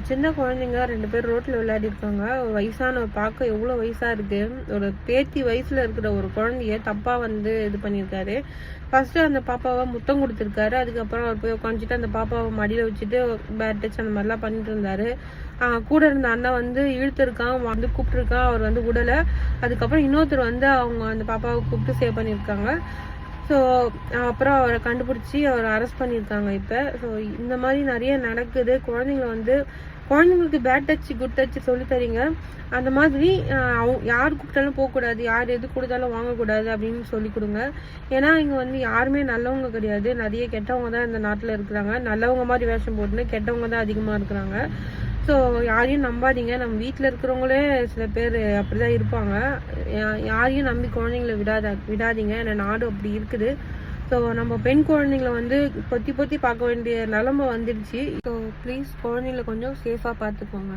சின்ன குழந்தைங்க 2 பேர் ரோட்ல விளையாடிருக்காங்க. ஒரு வயசானவர் பார்க்க எவ்வளோ வயசா இருக்கு. ஒரு பேத்தி வயசுல இருக்கிற ஒரு குழந்தைய தப்பா இது பண்ணியிருக்காரு. ஃபர்ஸ்ட்டு அந்த பாப்பாவ முத்தம் குடுத்துருக்காரு. அதுக்கப்புறம் அவர் போய் உட்காந்துட்டு அந்த பாப்பாவ மடியில வச்சுட்டு பேட் டச் அந்த மாதிரிலாம் பண்ணிட்டு இருந்தாரு. கூட இருந்த அண்ணன் இழுத்துருக்கான், கூப்பிட்டுருக்கான். அவர் விடல. அதுக்கப்புறம் இன்னொருத்தர் அவங்க அந்த பாப்பாவை கூப்பிட்டு சேவ் பண்ணியிருக்காங்க. ஸோ அப்புறம் அவரை கண்டுபிடிச்சி அவரை அரெஸ்ட் பண்ணியிருக்காங்க இப்போ. ஸோ இந்த மாதிரி நிறைய நடக்குது. குழந்தைங்களுக்கு பேட் டச் குட் டச் சொல்லி தரீங்க. அந்த மாதிரி யார் கூப்பிட்டாலும் போகக்கூடாது, யார் எது கொடுத்தாலும் வாங்கக்கூடாது அப்படின்னு சொல்லி கொடுங்க. ஏன்னா இங்கே யாருமே நல்லவங்க கிடையாது, நிறைய கெட்டவங்க தான் இந்த நாட்டில் இருக்கிறாங்க. நல்லவங்க மாதிரி வேஷம் போட்டுன்னு கெட்டவங்க தான் அதிகமாக இருக்கிறாங்க. ஸோ யாரையும் நம்பாதீங்க. நம்ம வீட்டில் இருக்கிறவங்களே சில பேர் அப்படிதான் இருப்பாங்க. யாரையும் நம்பி குழந்தைங்கள விடாதீங்க. ஏன்னா நாடு அப்படி இருக்குது. ஸோ நம்ம பெண் குழந்தைங்கள பொத்தி பார்க்க வேண்டிய நிலைமை வந்துடுச்சு. ஸோ ப்ளீஸ் குழந்தைங்கள கொஞ்சம் சேஃபாக பார்த்துக்கோங்க.